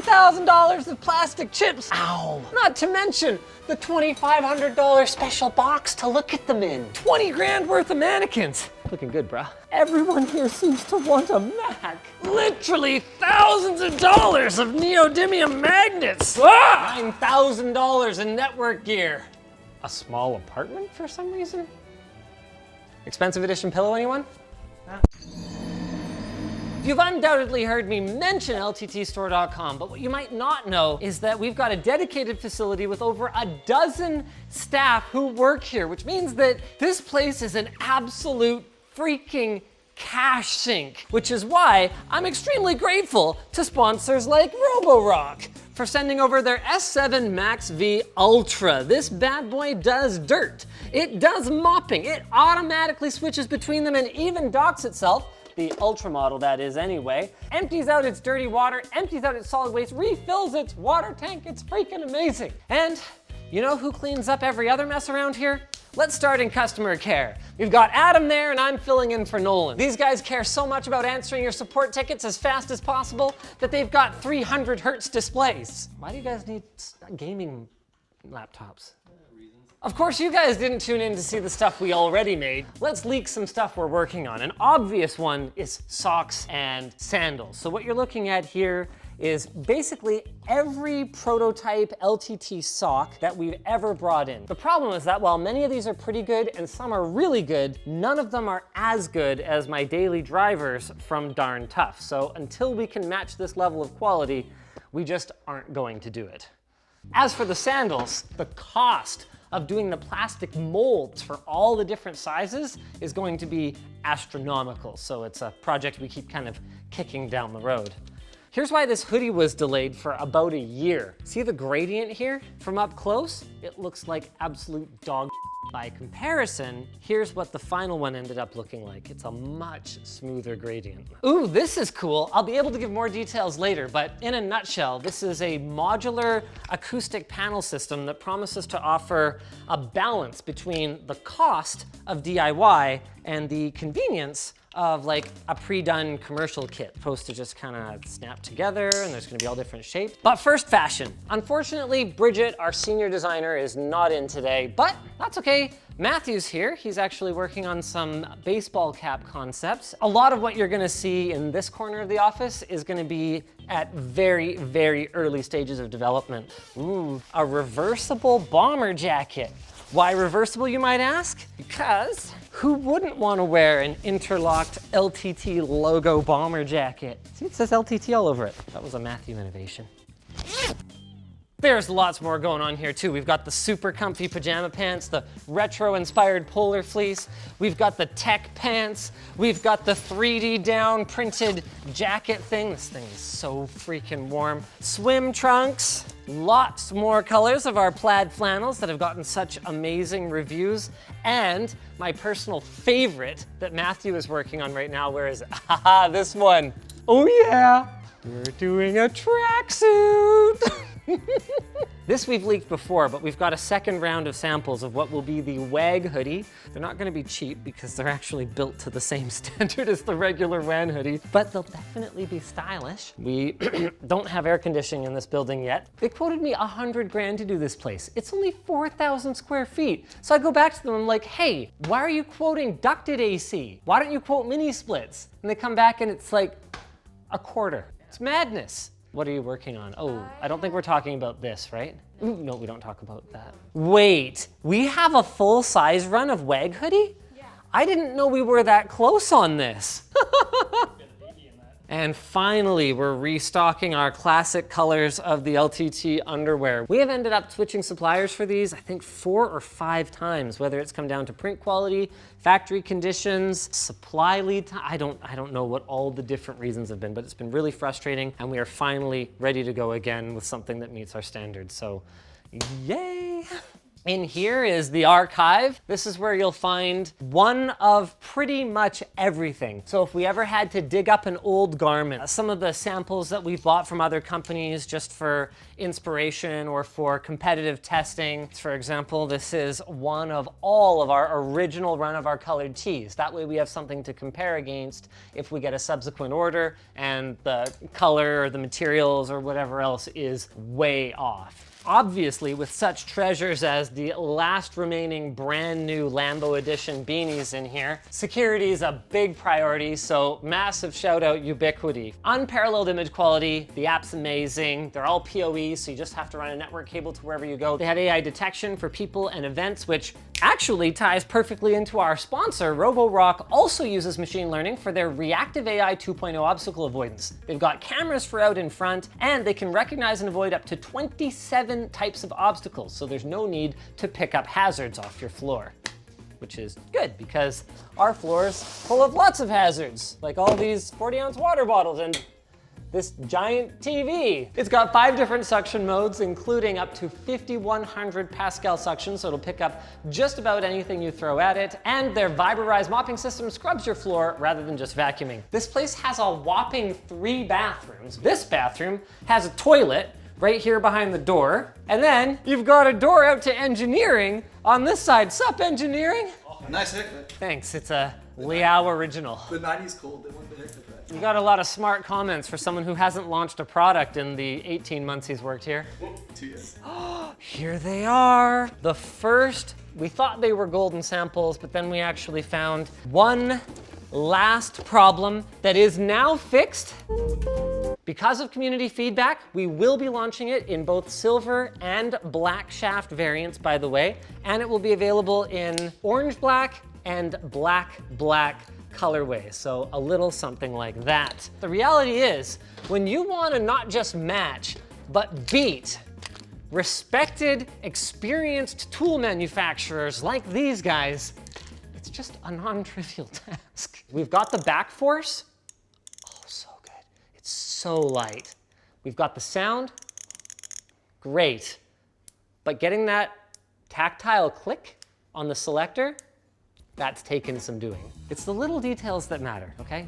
$10,000 of plastic chips. Ow. Not to mention the $2,500 special box to look at them in. 20 grand worth of mannequins. Looking good, bruh. Everyone here seems to want a Mac. Literally thousands of dollars of neodymium magnets. Ah! $9,000 in network gear. A small apartment for some reason? Expensive edition pillow, anyone? You've undoubtedly heard me mention LTTstore.com, but what you might not know is that we've got a dedicated facility with over a dozen staff who work here, which means that this place is an absolute freaking cash sink, which is why I'm extremely grateful to sponsors like Roborock for sending over their S7 MaxV Ultra. This bad boy does dirt. It does mopping. It automatically switches between them and even docks itself, the Ultra model that is anyway, empties out its dirty water, empties out its solid waste, refills its water tank. It's freaking amazing. And you know who cleans up every other mess around here? Let's start in customer care. We've got Adam there and I'm filling in for Nolan. These guys care so much about answering your support tickets as fast as possible that they've got 300 hertz displays. Why do you guys need gaming laptops? Of course, you guys didn't tune in to see the stuff we already made. Let's leak some stuff we're working on. An obvious one is socks and sandals. So what you're looking at here is basically every prototype LTT sock that we've ever brought in. The problem is that while many of these are pretty good and some are really good, none of them are as good as my daily drivers from Darn Tough. So until we can match this level of quality, we just aren't going to do it. As for the sandals, the cost of doing the plastic molds for all the different sizes is going to be astronomical. So it's a project we keep kind of kicking down the road. Here's why this hoodie was delayed for about a year. See the gradient here? From up close, it looks like absolute dog. By comparison, here's what the final one ended up looking like. It's a much smoother gradient. Ooh, this is cool. I'll be able to give more details later, but in a nutshell, this is a modular acoustic panel system that promises to offer a balance between the cost of DIY and the convenience of like a pre-done commercial kit. Supposed to just kind of snap together and there's gonna be all different shapes. But first, fashion. Unfortunately, Bridget, our senior designer, is not in today, but that's okay. Matthew's here. He's actually working on some baseball cap concepts. A lot of what you're gonna see in this corner of the office is gonna be at very, very early stages of development. Ooh, a reversible bomber jacket. Why reversible, you might ask? Because who wouldn't want to wear an interlocked LTT logo bomber jacket? See, it says LTT all over it. That was a Matthew innovation. There's lots more going on here too. We've got the super comfy pajama pants, the retro-inspired polar fleece. We've got the tech pants. We've got the 3D down printed jacket thing. This thing is so freaking warm. Swim trunks. Lots more colors of our plaid flannels that have gotten such amazing reviews. And my personal favorite that Matthew is working on right now, where is it? Haha, this one. Oh yeah, we're doing a tracksuit. This we've leaked before, but we've got a second round of samples of what will be the WAG hoodie. They're not gonna be cheap because they're actually built to the same standard as the regular WAN hoodie, but they'll definitely be stylish. We don't have air conditioning in this building yet. They quoted me 100 grand to do this place. It's only 4,000 square feet. So I go back to them, I'm like, hey, why are you quoting ducted AC? Why don't you quote mini splits? And they come back and it's like a quarter. It's madness. What are you working on? Oh, I don't think we're talking about this, right? Ooh, no, we don't talk about that. Wait, we have a full size run of WAG hoodie? Yeah. I didn't know we were that close on this. And finally, we're restocking our classic colors of the LTT underwear. We have ended up switching suppliers for these, I think 4 or 5 times, whether it's come down to print quality, factory conditions, supply lead time. I don't know what all the different reasons have been, but it's been really frustrating, and we are finally ready to go again with something that meets our standards, so yay! In here is the archive. This is where you'll find one of pretty much everything. So if we ever had to dig up an old garment, some of the samples that we've bought from other companies just for inspiration or for competitive testing. For example, this is one of all of our original run of our colored tees. That way we have something to compare against if we get a subsequent order and the color or the materials or whatever else is way off. Obviously, with such treasures as the last remaining brand new Lambo edition beanies in here, security is a big priority, so massive shout out Ubiquiti. Unparalleled image quality, the app's amazing, they're all PoE, so you just have to run a network cable to wherever you go. They had AI detection for people and events, which actually ties perfectly into our sponsor. Roborock also uses machine learning for their reactive AI 2.0 obstacle avoidance. They've got cameras for out in front, and they can recognize and avoid up to 27 types of obstacles, so there's no need to pick up hazards off your floor, which is good because our floor is full of lots of hazards, like all these 40-ounce water bottles and this giant TV. It's got 5 different suction modes, including up to 5,100 Pascal suction, so it'll pick up just about anything you throw at it. And their Viberize mopping system scrubs your floor rather than just vacuuming. This place has a whopping 3 bathrooms. This bathroom has a toilet right here behind the door. And then you've got a door out to engineering on this side. Sup, engineering? Oh, nice haircut. Thanks, it's a Liao original. The 90s cool, they want the haircut right. You got a lot of smart comments for someone who hasn't launched a product in the 18 months he's worked here. 2 years. Here they are. The first, we thought they were golden samples, but then we actually found one last problem that is now fixed. Because of community feedback, we will be launching it in both silver and black shaft variants, by the way, and it will be available in orange black and black colorway, so a little something like that. The reality is, when you want to not just match, but beat respected, experienced tool manufacturers like these guys, it's just a non-trivial task. We've got the back force. Oh, so good. It's so light. We've got the sound. Great. But getting that tactile click on the selector, that's taken some doing. It's the little details that matter, okay?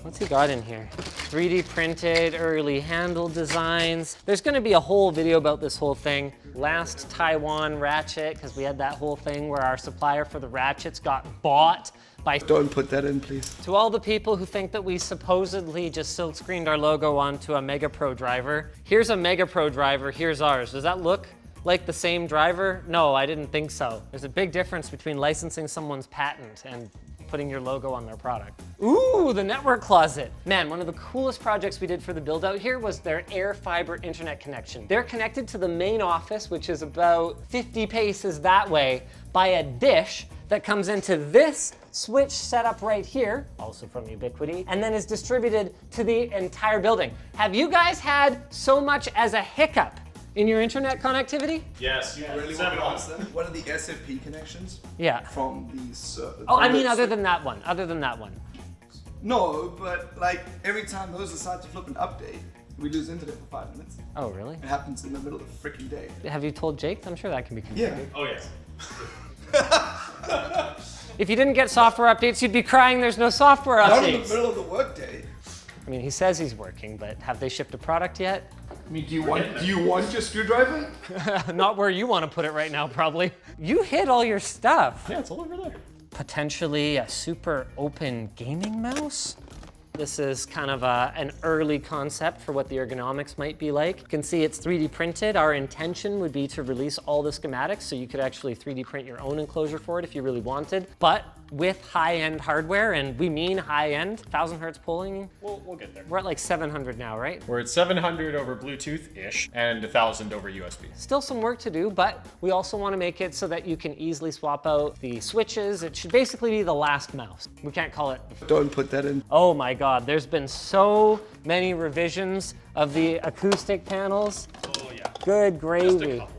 What's he got in here? 3D printed, early handle designs. There's gonna be a whole video about this whole thing. Last Taiwan ratchet, because we had that whole thing where our supplier for the ratchets got bought by— Don't put that in, please. To all the people who think that we supposedly just silkscreened our logo onto a Mega Pro driver, here's a Mega Pro driver, here's ours. Does that look like the same driver? No, I didn't think so. There's a big difference between licensing someone's patent and putting your logo on their product. Ooh, the network closet. Man, one of the coolest projects we did for the build out here was their air fiber internet connection. They're connected to the main office, which is about 50 paces that way, by a dish that comes into this switch setup right here, also from Ubiquiti, and then is distributed to the entire building. Have you guys had so much as a hiccup in your internet connectivity? Yes. You really want to ask them? What are the SFP connections? Yeah. From these Oh, I mean, other than that one. No, but like every time those decide to flip an update, we lose internet for 5 minutes. Oh, really? It happens in the middle of the freaking day. Have you told Jake? I'm sure that can be configured. Yeah. Oh, yes. If you didn't get software updates, you'd be crying there's no software Not in the updates. middle of the workday. I mean, he says he's working, but have they shipped a product yet? I mean, do you want your screwdriver? Not where you want to put it right now, probably. You hid all your stuff. Yeah, it's all over there. Potentially a super open gaming mouse? This is kind of an early concept for what the ergonomics might be like. You can see it's 3D printed. Our intention would be to release all the schematics so you could actually 3D print your own enclosure for it if you really wanted. But with high-end hardware, and we mean high-end, 1,000 hertz polling. We'll get there. We're at like 700 now, right? We're at 700 over Bluetooth-ish and 1,000 over USB. Still some work to do, but we also want to make it so that you can easily swap out the switches. It should basically be the last mouse. We can't call it. Don't put that in. Oh my God, there's been so many revisions of the acoustic panels. Oh, yeah. Good Just a gravy. couple.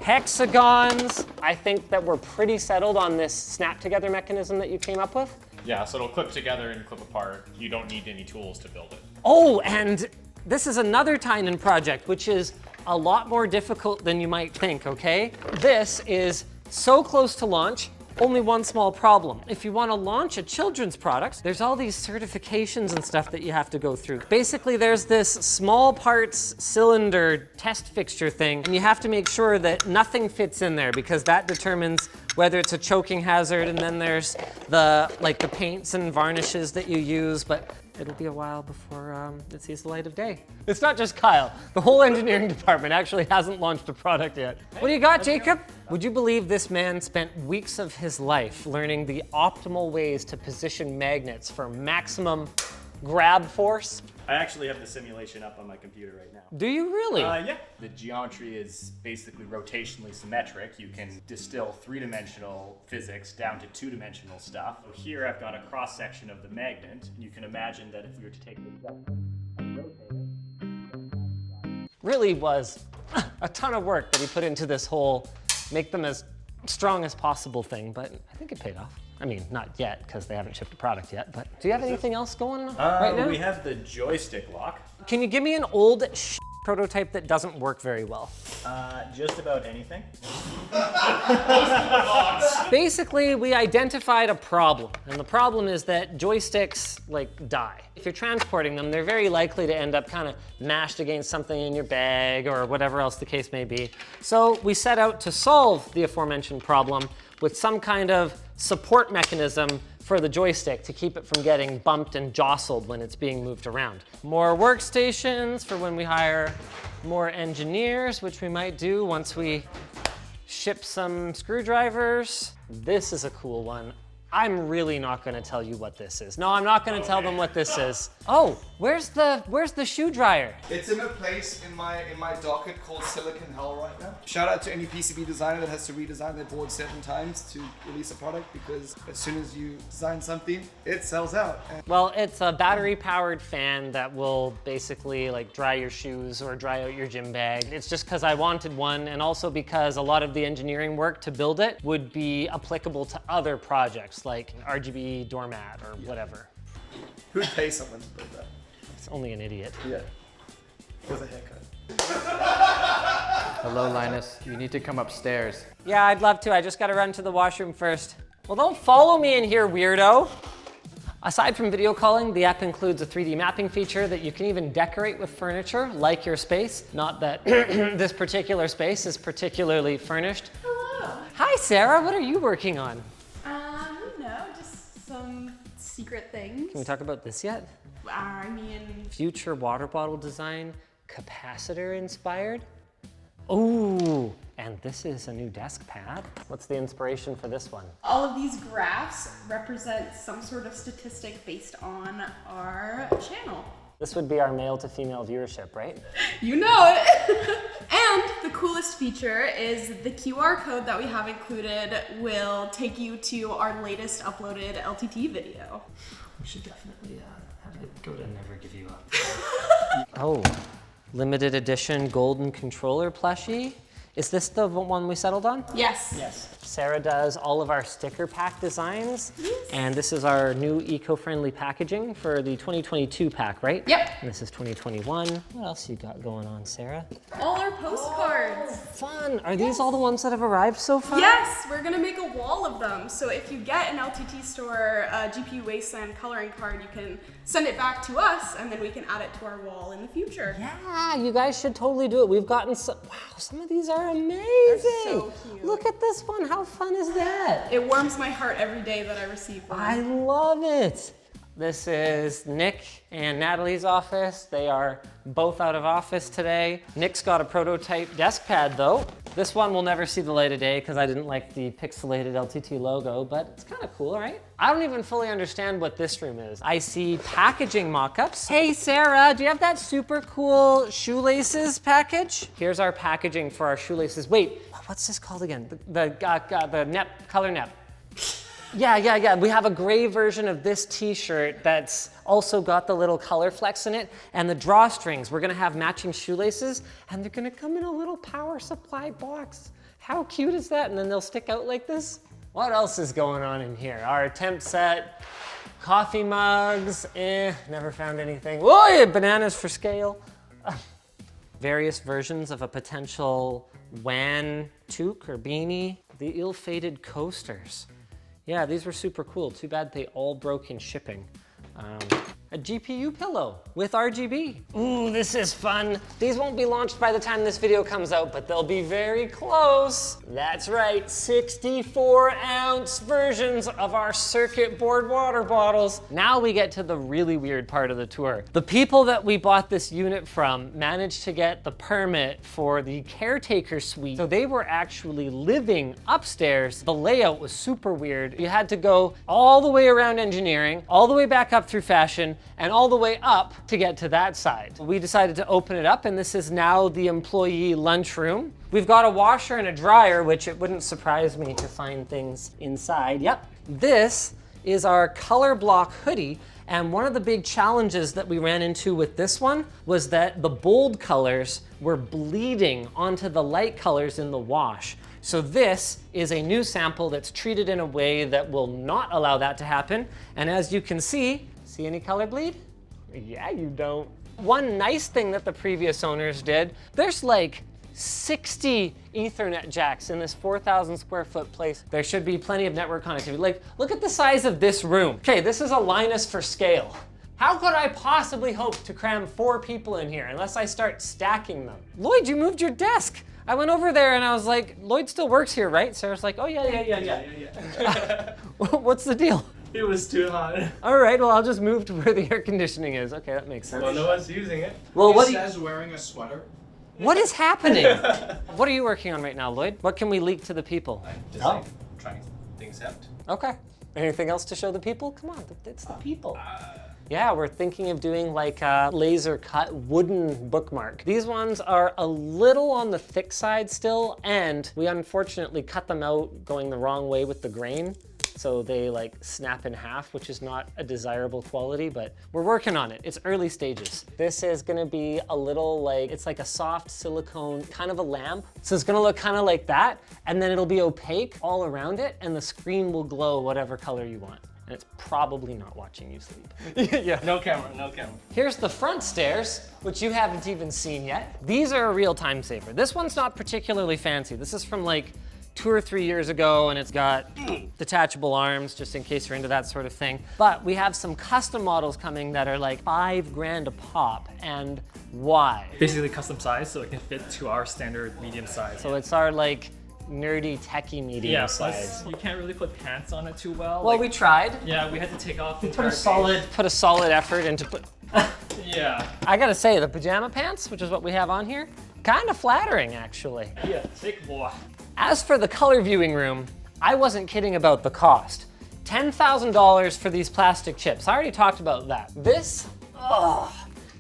Hexagons. I think that we're pretty settled on this snap together mechanism that you came up with. Yeah, so it'll clip together and clip apart. You don't need any tools to build it. Oh, and this is another tie-in project, which is a lot more difficult than you might think, okay? This is so close to launch. Only one small problem. If you want to launch a children's product, there's all these certifications and stuff that you have to go through. Basically, there's this small parts cylinder test fixture thing, and you have to make sure that nothing fits in there because that determines whether it's a choking hazard, and then there's the paints and varnishes that you use, but it'll be a while before it sees the light of day. It's not just Kyle. The whole engineering department actually hasn't launched a product yet. What do you got, Jacob? Would you believe this man spent weeks of his life learning the optimal ways to position magnets for maximum grab force? I actually have the simulation up on my computer right now. Do you really? Yeah. The geometry is basically rotationally symmetric. You can distill three-dimensional physics down to two-dimensional stuff. So here I've got a cross-section of the magnet. You can imagine that if we were to take this up and rotate it. Really was a ton of work that he put into this whole make them as strong as possible thing, but I think it paid off. I mean, not yet, because they haven't shipped a product yet, but do you have anything else going right now? We have the joystick lock. Can you give me an old prototype that doesn't work very well? Just about anything. Basically, we identified a problem, and the problem is that joysticks die. If you're transporting them, they're very likely to end up kind of mashed against something in your bag or whatever else the case may be. So we set out to solve the aforementioned problem with some kind of support mechanism for the joystick to keep it from getting bumped and jostled when it's being moved around. More workstations for when we hire more engineers, which we might do once we ship some screwdrivers. This is a cool one. I'm really not gonna tell you what this is. No, I'm not gonna tell them what this is. Oh, where's the shoe dryer? It's in a place in my docket called Silicon Hell right now. Shout out to any PCB designer that has to redesign their board 7 times to release a product, because as soon as you design something, it sells out. Well, it's a battery-powered fan that will basically dry your shoes or dry out your gym bag. It's just because I wanted one, and also because a lot of the engineering work to build it would be applicable to other projects like RGB doormat or whatever. Who'd pay someone to build that? It's only an idiot. Yeah. With a haircut. Hello, Linus. You need to come upstairs. Yeah, I'd love to. I just gotta run to the washroom first. Well, don't follow me in here, weirdo. Aside from video calling, the app includes a 3D mapping feature that you can even decorate with furniture, like your space. Not that this particular space is particularly furnished. Hello. Hi, Sarah. What are you working on? Just some secret things. Can we talk about this yet? I mean, Future water bottle design, capacitor inspired. Ooh, and this is a new desk pad. What's the inspiration for this one? all of these graphs represent some sort of statistic based on our channel. This would be our male to female viewership, right? You know it! And the coolest feature is the QR code that we have included will take you to our latest uploaded LTT video. We should definitely have it go to Never Give You Up. Oh, limited edition golden controller plushie. Is this the one we settled on? Yes. Yes. Sarah does all of our sticker pack designs. Yes. And this is our new eco-friendly packaging for the 2022 pack, right? Yep. And this is 2021. What else you got going on, Sarah? All our postcards. Fun. Are these all the ones that have arrived so far? Yes, we're gonna make a wall of them. So if you get an LTT store GPU Wasteland coloring card, you can send it back to us and then we can add it to our wall in the future. Yeah, you guys should totally do it. We've gotten some, wow, some of these are amazing. They're so cute. Look at this one, how fun is that? It warms my heart every day that I receive them. I love it. This is Nick and Natalie's office. They are both out of office today. Nick's got a prototype desk pad though. This one will never see the light of day because I didn't like the pixelated LTT logo, but it's kind of cool, right? I don't even fully understand what this room is. I see packaging mock-ups. Hey Sarah, do you have that super cool shoelaces package? Here's our packaging for our shoelaces. Wait, what's this called again? The NEP, color NEP. Yeah. We have a gray version of this t-shirt that's also got the little color flecks in it and the drawstrings. We're gonna have matching shoelaces and they're gonna come in a little power supply box. How cute is that? And then they'll stick out like this. What else is going on in here? Our temp set, coffee mugs, never found anything. Whoa, bananas for scale. various versions of a potential WAN toque or beanie. The ill-fated coasters. Yeah, these were super cool. Too bad they all broke in shipping. A GPU pillow with RGB. Ooh, this is fun. These won't be launched by the time this video comes out, but they'll be very close. That's right, 64-ounce versions of our circuit board water bottles. Now we get to the really weird part of the tour. The people that we bought this unit from managed to get the permit for the caretaker suite. So they were actually living upstairs. The layout was super weird. You had to go all the way around engineering, all the way back up through fashion, and all the way up to get to that side. We decided to open it up, and this is now the employee lunchroom. We've got a washer and a dryer, which it wouldn't surprise me to find things inside. Yep. This is our color block hoodie, and one of the big challenges that we ran into with this one was that the bold colors were bleeding onto the light colors in the wash. So this is a new sample that's treated in a way that will not allow that to happen. And as you can see any color bleed? Yeah, you don't. One nice thing that the previous owners did, there's like 60 Ethernet jacks in this 4,000 square foot place. There should be plenty of network connectivity. Like, look at the size of this room. Okay, this is a Linus for scale. How could I possibly hope to cram 4 people in here unless I start stacking them? Lloyd, you moved your desk. I went over there and I was like, Lloyd still works here, right? Sarah's like, oh yeah. What's the deal? It was too hot. All right, well, I'll just move to where the air conditioning is. Okay, that makes sense. Well, no one's using it. Well, He says wearing a sweater. what is happening? What are you working on right now, Lloyd? What can we leak to the people? Just like trying things out. Okay. Anything else to show the people? Come on, it's the people. Yeah, we're thinking of doing like a laser cut wooden bookmark. These ones are a little on the thick side still, and we unfortunately cut them out going the wrong way with the grain. So they like snap in half, which is not a desirable quality, but we're working on it. It's early stages. This is gonna be a little like, it's like a soft silicone, kind of a lamp. So it's gonna look kind of like that, and then it'll be opaque all around it, and the screen will glow whatever color you want. And it's probably not watching you sleep. Yeah. No camera, no camera. Here's the front stairs, which you haven't even seen yet. These are a real time saver. This one's not particularly fancy. This is from like 2 or 3 years ago, and it's got detachable arms, just in case you're into that sort of thing. But we have some custom models coming that are like $5 grand a pop, and why? Basically custom size, so it can fit to our standard medium size. So it's our like nerdy techie medium yeah, size. plus you can't really put pants on it too well. Well, like, we tried. yeah, we had to take off the Put entire a solid effort into put. Yeah. I gotta say, the pajama pants, which is what we have on here, kind of flattering actually. Yeah, thick boy. As for the color viewing room, I wasn't kidding about the cost. $10,000 for these plastic chips. I already talked about that. This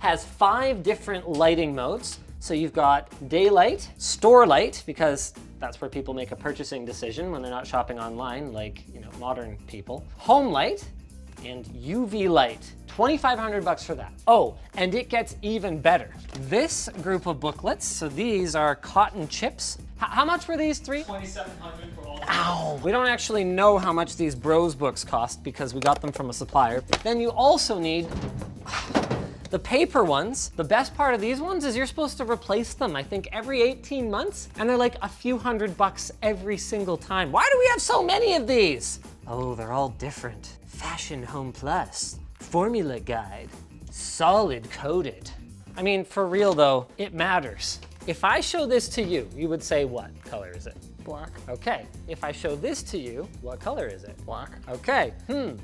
has 5 different lighting modes. So you've got daylight, store light, because that's where people make a purchasing decision when they're not shopping online, like, you know, modern people. Home light and UV light. $2,500 for that. Oh, and it gets even better. This group of booklets, so these are cotton chips. How much were these 3? $2,700 for all. Ow! We don't actually know how much these Bros books cost because we got them from a supplier. Then you also need the paper ones. The best part of these ones is you're supposed to replace them, I think, every 18 months, and they're like a few $100 every single time. Why do we have so many of these? Oh, they're all different. Fashion Home Plus, Formula Guide, solid coated. I mean, for real though, it matters. If I show this to you, you would say, what color is it? Black. Okay. If I show this to you, what color is it? Black. Okay.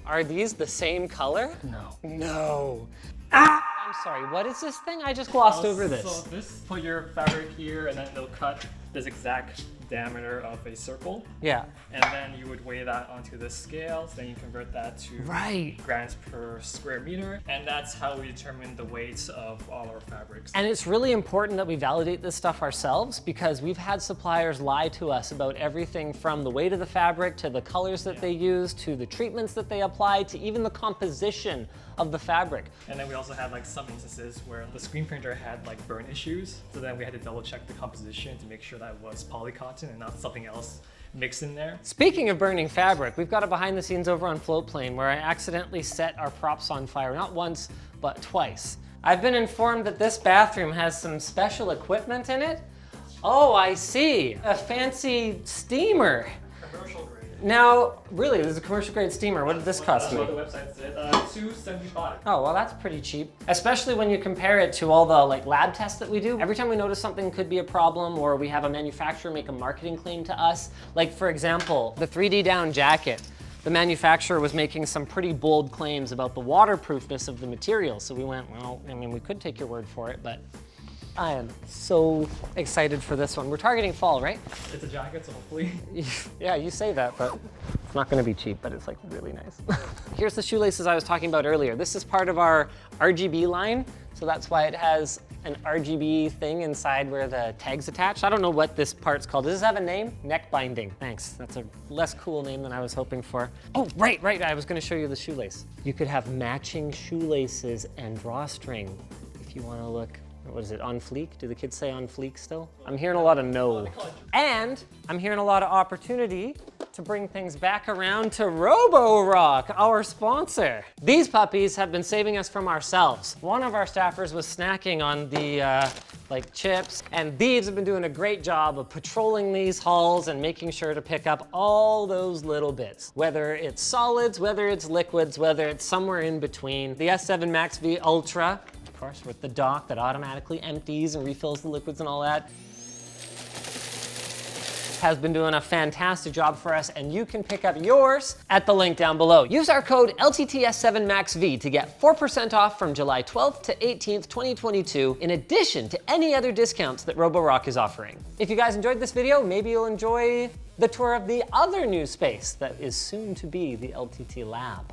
Are these the same color? No. No. Ah! I'm sorry, what is this thing? I just glossed over this. So this, put your fabric here, and then they'll cut this exact diameter of a circle. Yeah. And then you would weigh that onto the scales, then you convert that to grams per square meter, and that's how we determine the weights of all our fabrics. And it's really important that we validate this stuff ourselves because we've had suppliers lie to us about everything from the weight of the fabric to the colors that they use to the treatments that they apply to even the composition of the fabric. And then we also had like some instances where the screen printer had like burn issues, so then we had to double check the composition to make sure that it was polycotton and not something else mixed in there. Speaking of burning fabric, we've got a behind the scenes over on Floatplane where I accidentally set our props on fire, not once, but twice. I've been informed that this bathroom has some special equipment in it. Oh, I see. A fancy steamer. Commercial grade. Now, really, this is a commercial grade steamer. What did this cost That's me? what the website said. $275. Oh, well, that's pretty cheap. Especially when you compare it to all the lab tests that we do. Every time we notice something could be a problem or we have a manufacturer make a marketing claim to us, like for example, the 3D down jacket. The manufacturer was making some pretty bold claims about the waterproofness of the material. So we went, well, I mean, we could take your word for it, but I am so excited for this one. We're targeting fall, right? It's a jacket, so hopefully. Yeah, you say that, but it's not gonna be cheap, but it's like really nice. Here's the shoelaces I was talking about earlier. This is part of our RGB line, so that's why it has an RGB thing inside where the tag's attached. I don't know what this part's called. Does this have a name? Neck binding. Thanks. That's a less cool name than I was hoping for. Oh, right. I was gonna show you the shoelace. You could have matching shoelaces and drawstring if you wanna look, what is it, on fleek? Do the kids say on fleek still? I'm hearing a lot of no. And I'm hearing a lot of opportunity to bring things back around to Roborock, our sponsor. These puppies have been saving us from ourselves. One of our staffers was snacking on the chips, and these have been doing a great job of patrolling these halls and making sure to pick up all those little bits. Whether it's solids, whether it's liquids, whether it's somewhere in between. The S7 MaxV Ultra, of course, with the dock that automatically empties and refills the liquids and all that, has been doing a fantastic job for us, and you can pick up yours at the link down below. Use our code LTTS7 MaxV to get 4% off from July 12th to 18th, 2022, in addition to any other discounts that Roborock is offering. If you guys enjoyed this video, maybe you'll enjoy the tour of the other new space that is soon to be the LTT Lab.